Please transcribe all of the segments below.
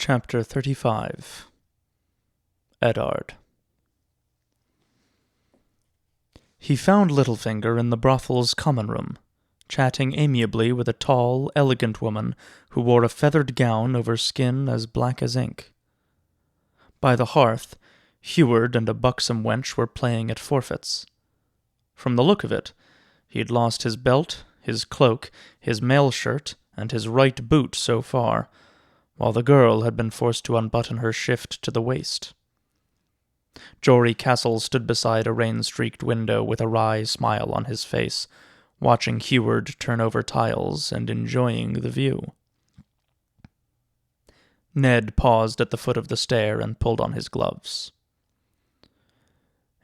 Chapter 35 Eddard. He found Littlefinger in the brothel's common room, chatting amiably with a tall, elegant woman who wore a feathered gown over skin as black as ink. By the hearth, Heward and a buxom wench were playing at forfeits. From the look of it, he had lost his belt, his cloak, his mail shirt, and his right boot so far, while the girl had been forced to unbutton her shift to the waist. Jory Castle stood beside a rain-streaked window with a wry smile on his face, watching Heward turn over tiles and enjoying the view. Ned paused at the foot of the stair and pulled on his gloves.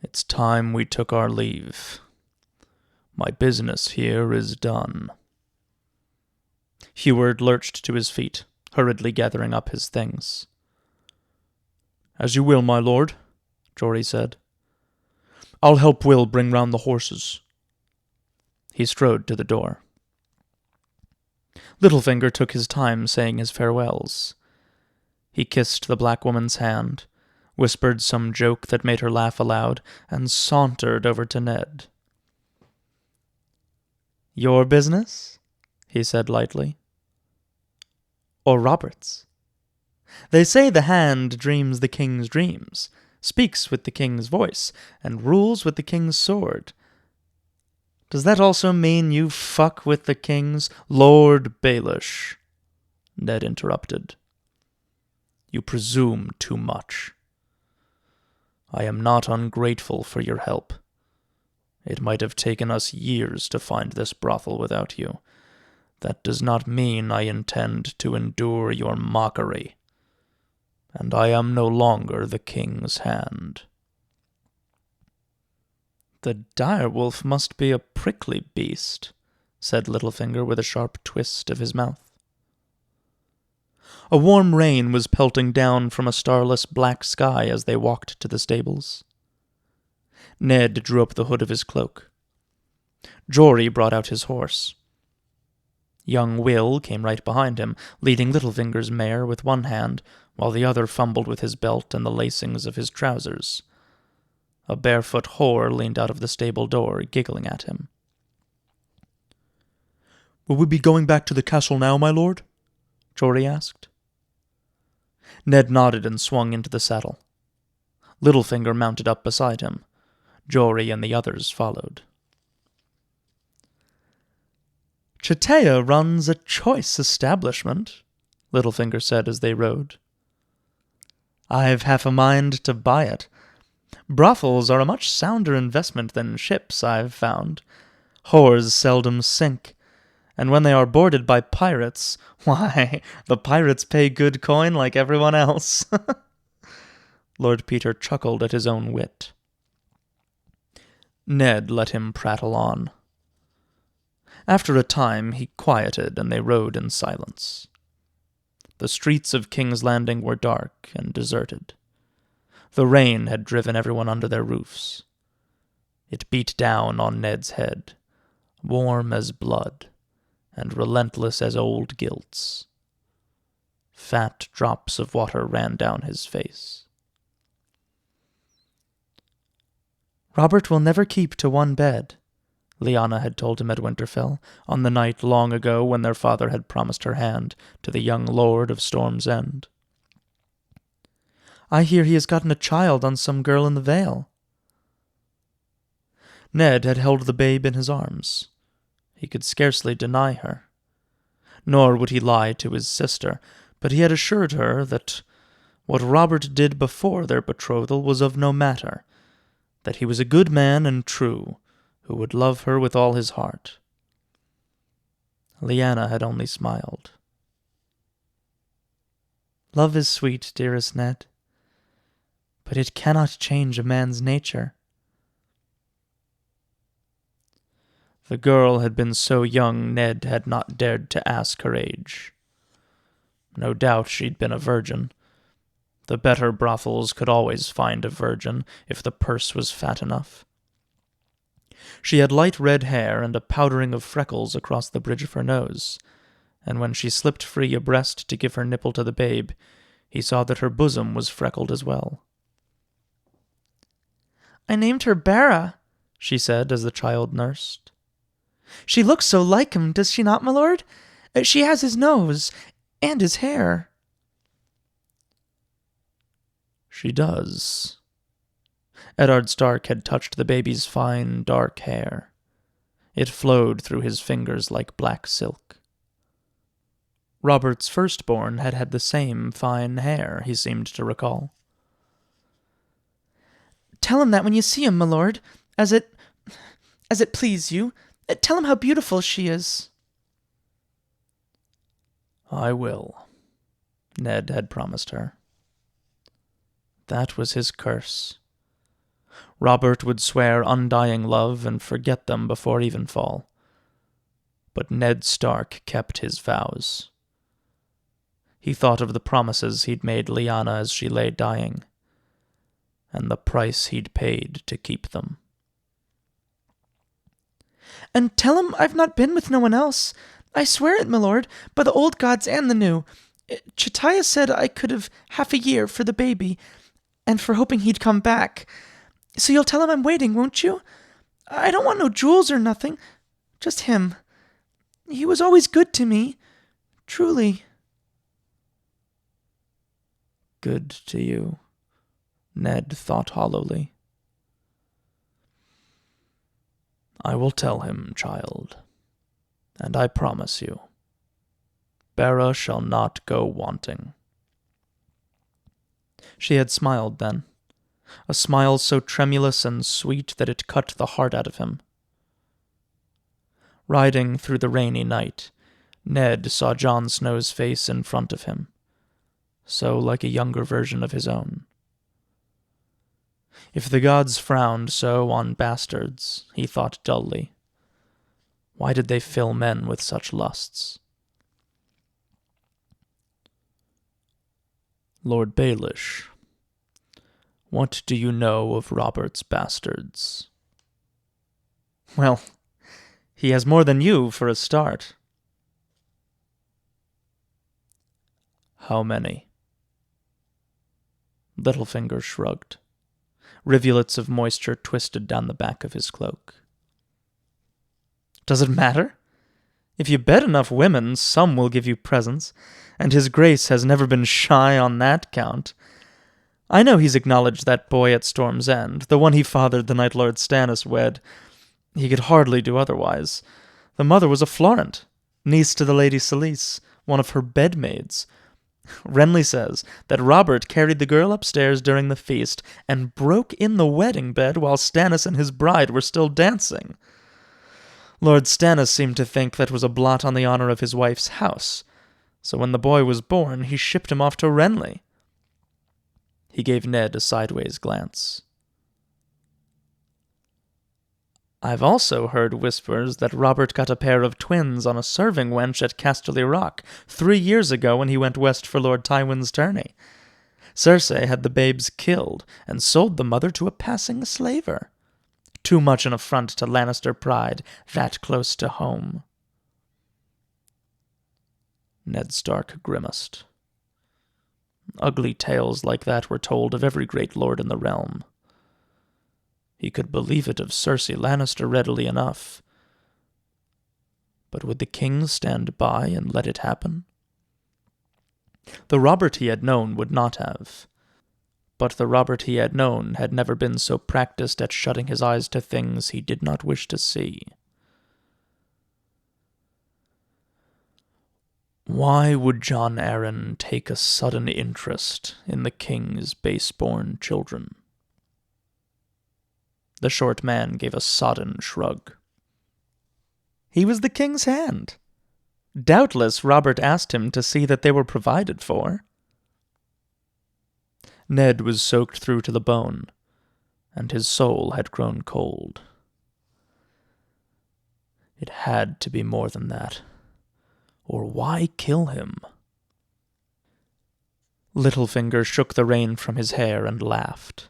"It's time we took our leave. My business here is done." Heward lurched to his feet, hurriedly gathering up his things. "As you will, my lord," Jory said. "I'll help Will bring round the horses." He strode to the door. Littlefinger took his time saying his farewells. He kissed the black woman's hand, whispered some joke that made her laugh aloud, and sauntered over to Ned. "Your business?" he said lightly. "Or Robert's? They say the hand dreams the king's dreams, speaks with the king's voice, and rules with the king's sword. Does that also mean you fuck with the king's—" "Lord Baelish," Ned interrupted. "You presume too much. I am not ungrateful for your help. It might have taken us years to find this brothel without you. That does not mean I intend to endure your mockery. And I am no longer the king's hand." "The direwolf must be a prickly beast," said Littlefinger with a sharp twist of his mouth. A warm rain was pelting down from a starless black sky as they walked to the stables. Ned drew up the hood of his cloak. Jory brought out his horse. Young Will came right behind him, leading Littlefinger's mare with one hand, while the other fumbled with his belt and the lacings of his trousers. A barefoot whore leaned out of the stable door, giggling at him. "Will we be going back to the castle now, my lord?" Jory asked. Ned nodded and swung into the saddle. Littlefinger mounted up beside him. Jory and the others followed. "Chatea runs a choice establishment," Littlefinger said as they rode. "I've half a mind to buy it. Brothels are a much sounder investment than ships, I've found. Whores seldom sink, and when they are boarded by pirates, why, the pirates pay good coin like everyone else." Lord Peter chuckled at his own wit. Ned let him prattle on. After a time he quieted, and they rode in silence. The streets of King's Landing were dark and deserted. The rain had driven everyone under their roofs. It beat down on Ned's head, warm as blood, and relentless as old guilts. Fat drops of water ran down his face. "Robert will never keep to one bed," Lyanna had told him at Winterfell, on the night long ago when their father had promised her hand to the young lord of Storm's End. "I hear he has gotten a child on some girl in the Vale." Ned had held the babe in his arms. He could scarcely deny her. Nor would he lie to his sister, but he had assured her that what Robert did before their betrothal was of no matter, that he was a good man and true, who would love her with all his heart. Lyanna had only smiled. "Love is sweet, dearest Ned, but it cannot change a man's nature." The girl had been so young Ned had not dared to ask her age. No doubt she'd been a virgin. The better brothels could always find a virgin if the purse was fat enough. She had light red hair and a powdering of freckles across the bridge of her nose, and when she slipped free a breast to give her nipple to the babe, He saw that her bosom was freckled as well. "I named her Bara," she said as the child nursed. "She looks so like him, does she not, my lord? She has his nose and his hair." "She does." Eddard Stark had touched the baby's fine, dark hair. It flowed through his fingers like black silk. Robert's firstborn had had the same fine hair, he seemed to recall. "Tell him that when you see him, my lord, as it please you. Tell him how beautiful she is." "I will," Ned had promised her. That was his curse. Robert would swear undying love and forget them before evenfall. But Ned Stark kept his vows. He thought of the promises he'd made Lyanna as she lay dying, and the price he'd paid to keep them. "And tell him I've not been with no one else. I swear it, my lord, by the old gods and the new. Chitaya said I could have half a year for the baby, and for hoping he'd come back. So you'll tell him I'm waiting, won't you? I don't want no jewels or nothing, just him. He was always good to me, truly." Good to you, Ned thought hollowly. "I will tell him, child, and I promise you, Bara shall not go wanting." She had smiled then, a smile so tremulous and sweet that it cut the heart out of him. Riding through the rainy night, Ned saw Jon Snow's face in front of him, so like a younger version of his own. If the gods frowned so on bastards, he thought dully, why did they fill men with such lusts? "Lord Baelish, what do you know of Robert's bastards?" "Well, he has more than you for a start." "How many?" Littlefinger shrugged. Rivulets of moisture twisted down the back of his cloak. "Does it matter? If you bed enough women, some will give you presents, and his grace has never been shy on that count. I know he's acknowledged that boy at Storm's End, the one he fathered the night Lord Stannis wed. He could hardly do otherwise. The mother was a Florent, niece to the Lady Selyse, one of her bedmaids. Renly says that Robert carried the girl upstairs during the feast and broke in the wedding bed while Stannis and his bride were still dancing. Lord Stannis seemed to think that was a blot on the honor of his wife's house, so when the boy was born, he shipped him off to Renly." He gave Ned a sideways glance. "I've also heard whispers that Robert got a pair of twins on a serving wench at Casterly Rock 3 years ago when he went west for Lord Tywin's tourney. Cersei had the babes killed and sold the mother to a passing slaver. Too much an affront to Lannister pride, that close to home." Ned Stark grimaced. Ugly tales like that were told of every great lord in the realm. He could believe it of Cersei Lannister readily enough. But would the king stand by and let it happen? The Robert he had known would not have. But the Robert he had known had never been so practiced at shutting his eyes to things he did not wish to see. Why would Jon Arryn take a sudden interest in the king's base-born children? The short man gave a sodden shrug. He was the king's hand. Doubtless Robert asked him to see that they were provided for. Ned was soaked through to the bone, and his soul had grown cold. It had to be more than that. Or why kill him? Littlefinger shook the rain from his hair and laughed.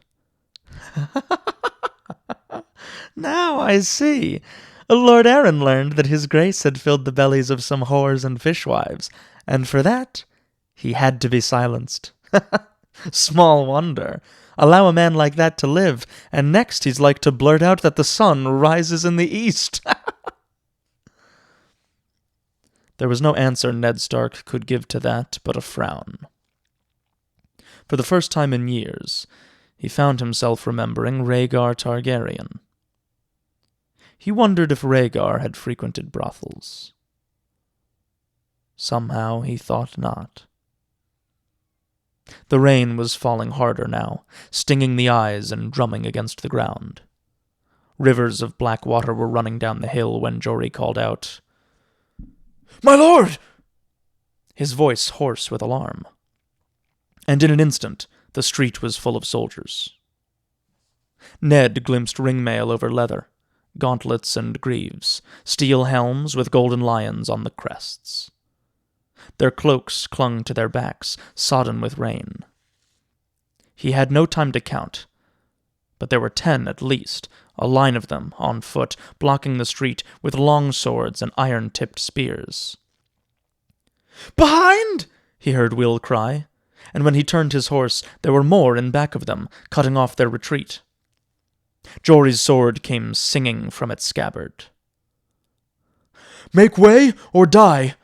"Now I see. Lord Arryn learned that his grace had filled the bellies of some whores and fishwives, and for that he had to be silenced. Small wonder. Allow a man like that to live, and next he's like to blurt out that the sun rises in the east. There was no answer Ned Stark could give to that but a frown. For the first time in years, he found himself remembering Rhaegar Targaryen. He wondered if Rhaegar had frequented brothels. Somehow he thought not. The rain was falling harder now, stinging the eyes and drumming against the ground. Rivers of black water were running down the hill when Jory called out, "My lord!" his voice hoarse with alarm. And in an instant, the street was full of soldiers. Ned glimpsed ringmail over leather, gauntlets and greaves, steel helms with golden lions on the crests. Their cloaks clung to their backs, sodden with rain. He had no time to count, but there were 10 at least, a line of them, on foot, blocking the street with long swords and iron-tipped spears. "Behind!" he heard Will cry, and when he turned his horse, there were more in back of them, cutting off their retreat. Jory's sword came singing from its scabbard. "Make way or die!"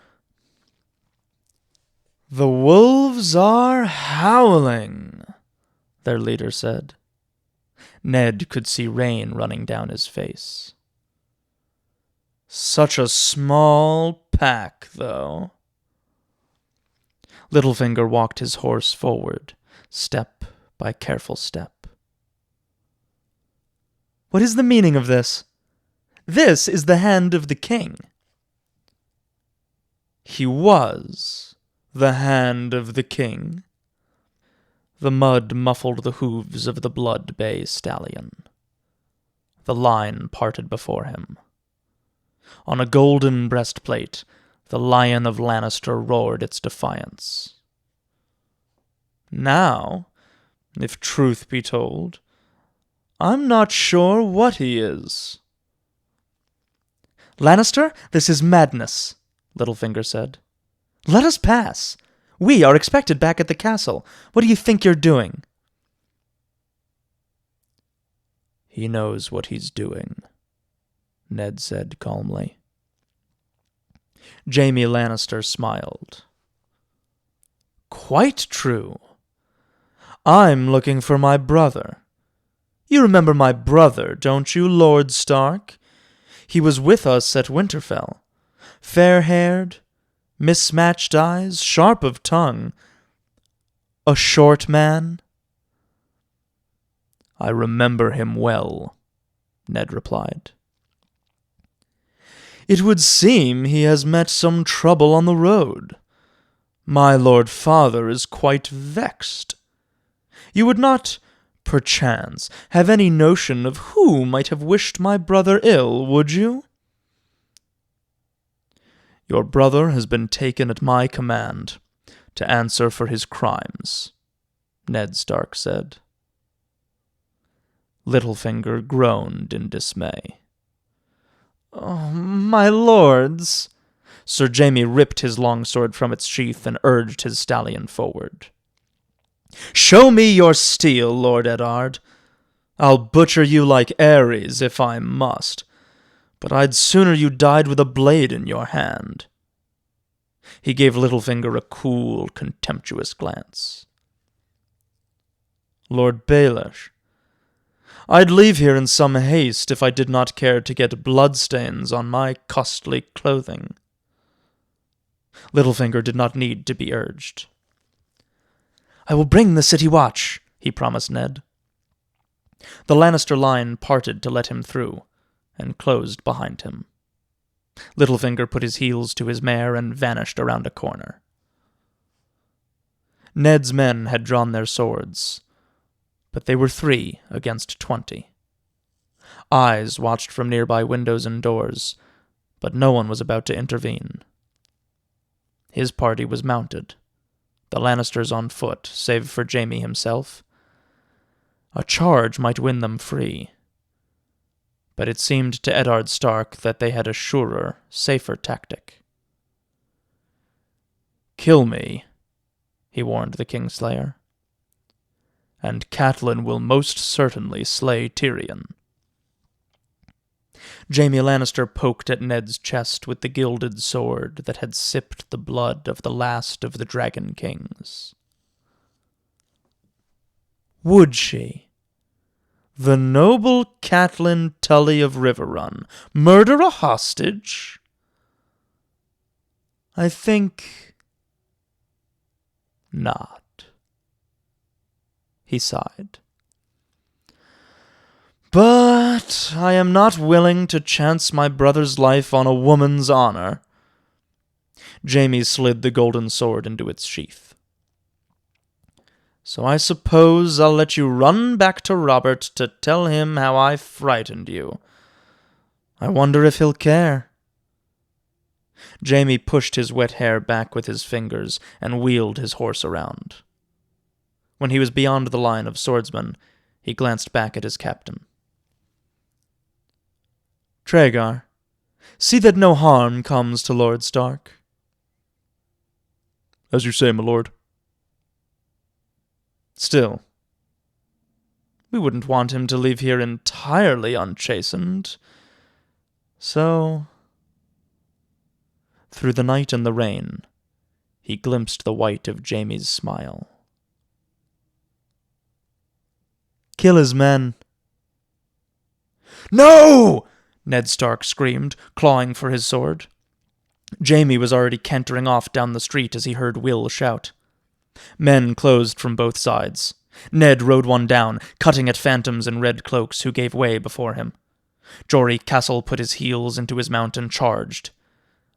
"The wolves are howling," their leader said. Ned could see rain running down his face. "Such a small pack, though." Littlefinger walked his horse forward, step by careful step. "What is the meaning of this? This is the hand of the king." "He was the hand of the king." The mud muffled the hooves of the blood bay stallion. The line parted before him. On a golden breastplate, the Lion of Lannister roared its defiance. "Now, if truth be told, I'm not sure what he is." "Lannister, this is madness," Littlefinger said. "Let us pass. We are expected back at the castle. What do you think you're doing?" "He knows what he's doing," Ned said calmly. Jaime Lannister smiled. "Quite true. I'm looking for my brother. You remember my brother, don't you, Lord Stark? He was with us at Winterfell. Fair-haired, mismatched eyes, sharp of tongue. A short man?" "I remember him well," Ned replied. "It would seem he has met some trouble on the road. My lord father is quite vexed. You would not, perchance, have any notion of who might have wished my brother ill, would you?" "Your brother has been taken at my command, to answer for his crimes," Ned Stark said. Littlefinger groaned in dismay. "Oh, my lords!" Sir Jaime ripped his longsword from its sheath and urged his stallion forward. "Show me your steel, Lord Eddard. I'll butcher you like Ares if I must, but I'd sooner you died with a blade in your hand." He gave Littlefinger a cool, contemptuous glance. "Lord Baelish, I'd leave here in some haste if I did not care to get bloodstains on my costly clothing." Littlefinger did not need to be urged. "I will bring the city watch," he promised Ned. The Lannister line parted to let him through, and closed behind him. Littlefinger put his heels to his mare and vanished around a corner. Ned's men had drawn their swords, but they were 3 against 20. Eyes watched from nearby windows and doors, but no one was about to intervene. His party was mounted, the Lannisters on foot, save for Jaime himself. A charge might win them free, but it seemed to Eddard Stark that they had a surer, safer tactic. "Kill me," he warned the Kingslayer. "And Catelyn will most certainly slay Tyrion." Jaime Lannister poked at Ned's chest with the gilded sword that had sipped the blood of the last of the Dragon Kings. Would she? The noble Catelyn Tully of Riverrun murder a hostage? I think not. He sighed. But I am not willing to chance my brother's life on a woman's honor. Jaime slid the golden sword into its sheath. So I suppose I'll let you run back to Robert to tell him how I frightened you. I wonder if he'll care. Jaime pushed his wet hair back with his fingers and wheeled his horse around. When he was beyond the line of swordsmen, he glanced back at his captain. Traegar, see that no harm comes to Lord Stark. As you say, my lord. Still, we wouldn't want him to leave here entirely unchastened. So, through the night and the rain, he glimpsed the white of Jaime's smile. Kill his men. No! Ned Stark screamed, clawing for his sword. Jaime was already cantering off down the street as he heard Will shout. Men closed from both sides. Ned rode one down, cutting at phantoms in red cloaks who gave way before him. Jory Castle put his heels into his mount and charged.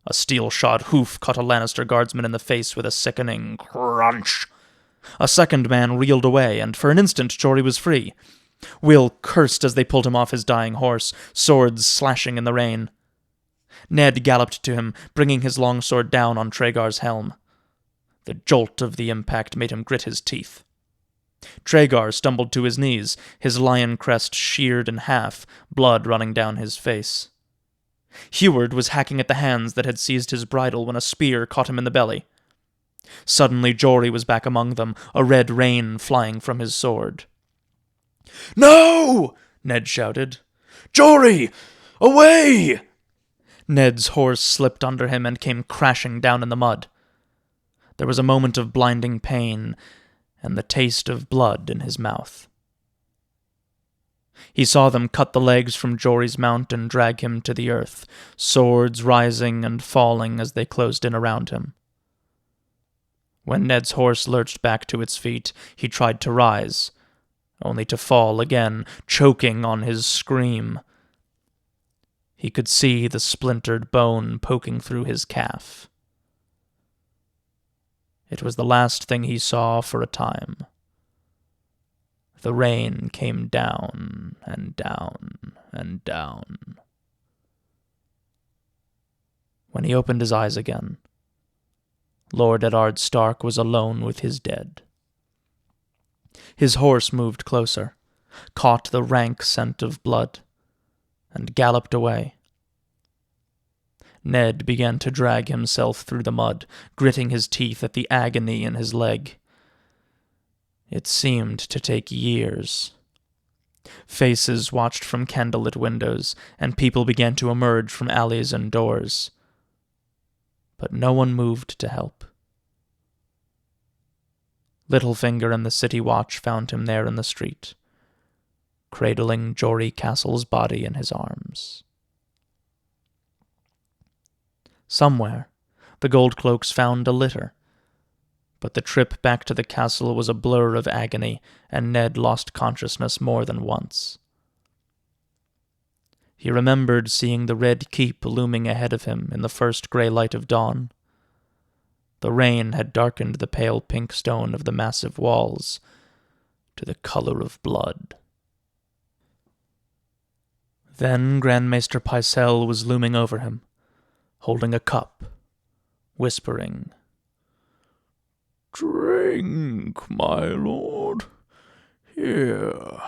A steel-shod hoof caught a Lannister guardsman in the face with a sickening crunch. A second man reeled away, and for an instant Jory was free. Will cursed as they pulled him off his dying horse, swords slashing in the rain. Ned galloped to him, bringing his longsword down on Traegar's helm. The jolt of the impact made him grit his teeth. Traegar stumbled to his knees, his lion crest sheared in half, blood running down his face. Heward was hacking at the hands that had seized his bridle when a spear caught him in the belly. Suddenly Jory was back among them, a red rain flying from his sword. "No!" Ned shouted. "Jory! Away!" Ned's horse slipped under him and came crashing down in the mud. There was a moment of blinding pain and the taste of blood in his mouth. He saw them cut the legs from Jory's mount and drag him to the earth, swords rising and falling as they closed in around him. When Ned's horse lurched back to its feet, he tried to rise, only to fall again, choking on his scream. He could see the splintered bone poking through his calf. It was the last thing he saw for a time. The rain came down and down and down. When he opened his eyes again, Lord Eddard Stark was alone with his dead. His horse moved closer, caught the rank scent of blood, and galloped away. Ned began to drag himself through the mud, gritting his teeth at the agony in his leg. It seemed to take years. Faces watched from candlelit windows, and people began to emerge from alleys and doors. But no one moved to help. Littlefinger and the city watch found him there in the street, cradling Jory Castle's body in his arms. Somewhere, the Goldcloaks found a litter, but the trip back to the castle was a blur of agony, and Ned lost consciousness more than once. He remembered seeing the red keep looming ahead of him in the first gray light of dawn. The rain had darkened the pale pink stone of the massive walls to the color of blood. Then Grandmaster Pycelle was looming over him, holding a cup, whispering, "Drink, my lord. Here,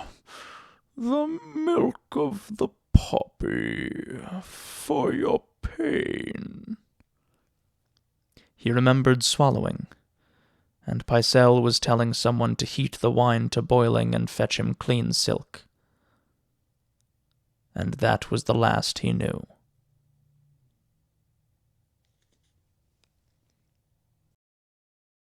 the milk of the poppy for your pain." He remembered swallowing, and Pycelle was telling someone to heat the wine to boiling and fetch him clean silk. And that was the last he knew.